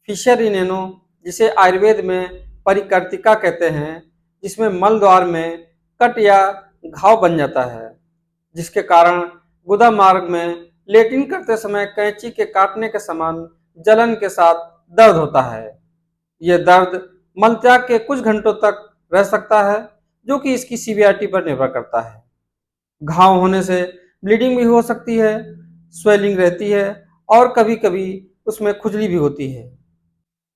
Fisher इनेनो, जिसे आयुर्वेद में परिकर्तिका कहते हैं, जिसमें मल द्वार में कट या घाव बन जाता है, जिसके कारण गुदा मार्ग में लेटिन करते समय कैंची के काटने के समान जलन के साथ दर्द होता है। यह दर्द मलत्याग के कुछ घंटों तक रह सकता है, जो कि इसकी सीवियरिटी पर निर्भर करता है। घाव होने से ब्लीडिंग भी हो सकती है, स्वेलिंग रहती है और कभी-कभी उसमें खुजली भी होती है,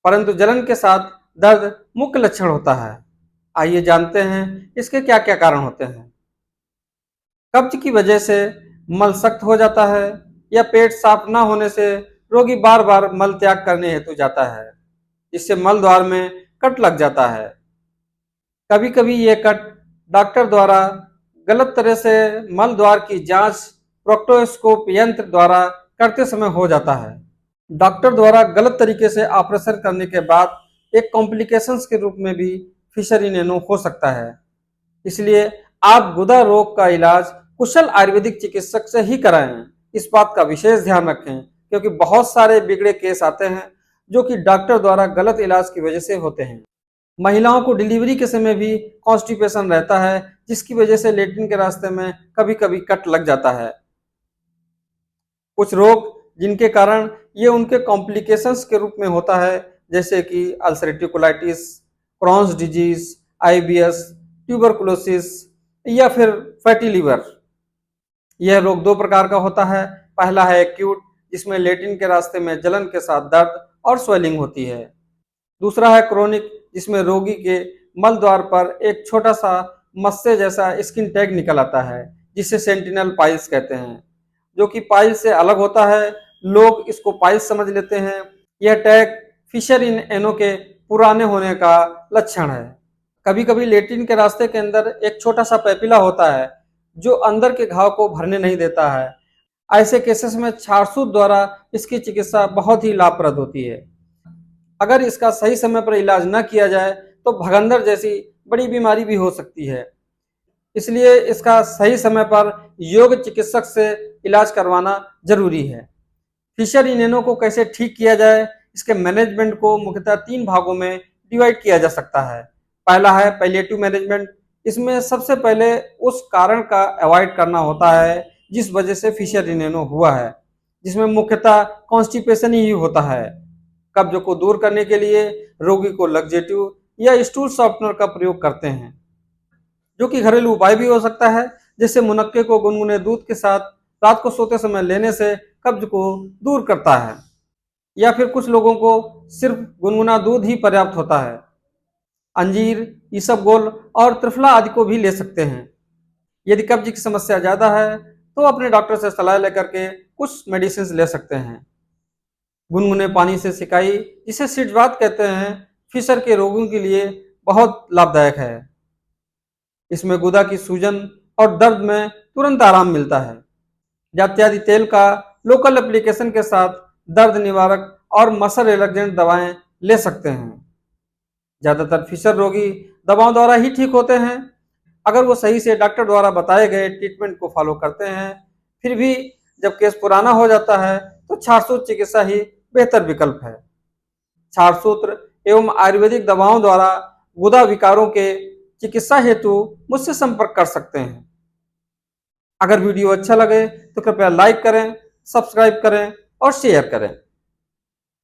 परंतु जलन के साथ दर्द मुख्य लक्षण होता है। आइए जानते हैं इसके क्या-क्या कारण होते हैं। कब्ज की वजह से मल सख्त हो जाता है या पेट साफ न होने से रोगी बार-बार मल त्याग करने हेतु जाता है, जिससे मल द्वार में कट लग जाता है। कभी-कभी ये कट डॉक्टर द्वारा गलत तरह से मल द्वार की जांच प्रोक्टोस्कोप यंत्र द्वारा करते समय हो जाता है। डॉक्टर द्वारा गलत तरीके से ऑपरेशन करने के बाद एक कॉम्प्लिकेशंस के रूप में भी फिशर इनेनो हो सकता है। इसलिए आप गुदा रोग का इलाज कुशल आयुर्वेदिक चिकित्सक से ही कराएं। इस बात का विशेष ध्यान रखें, क्योंकि बहुत सारे बिगड़े केस आते हैं जो कि डॉक्टर द्वारा गलत इलाज की वजह से होते हैं। महिलाओं को डिलीवरी के समय भी कॉन्स्टिपेशन रहता है, जिसकी वजह से लेट्रिन के रास्ते में कभी-कभी कट लग जाता है। कुछ रोग जिनके कारण ये उनके कॉम्प्लिकेशंस के रूप में होता है, जैसे कि ulcerative colitis, Crohn's disease, IBS, tuberculosis या फिर फैटी लीवर। यह रोग दो प्रकार का होता है। पहला है एक्यूट, जिसमें लेट्रिन के रास्ते में जलन के साथ दर्द और स्वेलिंग होती है। दूसरा है क्रोनिक, जिसमें रोगी के मल द्वार पर एक छोटा सा मस्से जैसा स्किन टैग निकल आता है, जिसे सेंटिनल पाइल्स कहते हैं, जो कि पाइल्स से अलग होता है। लोग इसको पाइल्स समझ लेते हैं। यह टैग फिशर इनेनो के पुराने होने का लक्षण है। कभी कभी लेट्रिन के रास्ते के अंदर एक छोटा सा पैपिला होता है, जो अंदर के घाव को भरने नहीं देता है। ऐसे केसेस में छारसूत द्वारा इसकी चिकित्सा बहुत ही लाभप्रद होती है। अगर इसका सही समय पर इलाज न किया जाए तो भगंदर जैसी बड़ी बीमारी भी हो सकती है। इसलिए इसका सही समय पर योग्य चिकित्सक से इलाज करवाना जरूरी है। फिशर इनेनो को कैसे ठीक किया जाए, इसके मैनेजमेंट को मुख्यतः 3 भागों में डिवाइड किया जा सकता है। पहला है पैलिएटिव मैनेजमेंट। इसमें सबसे पहले उस कारण का अवॉइड करना होता है जिस वजह से फिशर इनेनो हुआ है, जिसमें मुख्यतः कॉन्स्टिपेशन ही होता है। कब्ज को दूर करने के लिए रोगी को लग्जेटिव या स्टूल सॉफ्टनर का प्रयोग करते हैं, जो कि घरेलू उपाय भी हो सकता है। जैसे मुनक्के को गुनगुने दूध के साथ रात को सोते समय लेने से कब्ज को दूर करता है, या फिर कुछ लोगों को सिर्फ गुनगुना दूध ही पर्याप्त होता है। अंजीर, इसबगोल और त्रिफला आदि को भी ले सकते हैं। यदि कब्ज की समस्या ज्यादा है तो अपने डॉक्टर से सलाह लेकर के कुछ मेडिसिन ले सकते हैं। गुनगुने पानी से सिकाई, जिसे सिरबात कहते हैं, फिशर के रोगों के लिए बहुत लाभदायक है। इसमें गुदा की सूजन और दर्द में तुरंत आराम मिलता है। जात्यादि तेल का लोकल एप्लीकेशन के साथ दर्द निवारक और मसल रिलैक्सेंट दवाएं ले सकते हैं। ज्यादातर फिशर रोगी दवाओं द्वारा ही ठीक होते हैं, अगर वो सही से डॉक्टर द्वारा बताए गए ट्रीटमेंट को फॉलो करते हैं। फिर भी जब केस पुराना हो जाता है तो छारसूत्र चिकित्सा ही बेहतर विकल्प है। छारसूत्र एवं आयुर्वेदिक दवाओं द्वारा गुदा विकारों के चिकित्सा हेतु मुझसे संपर्क कर सकते हैं। अगर वीडियो अच्छा लगे तो कृपया लाइक करें, सब्सक्राइब करें और शेयर करें।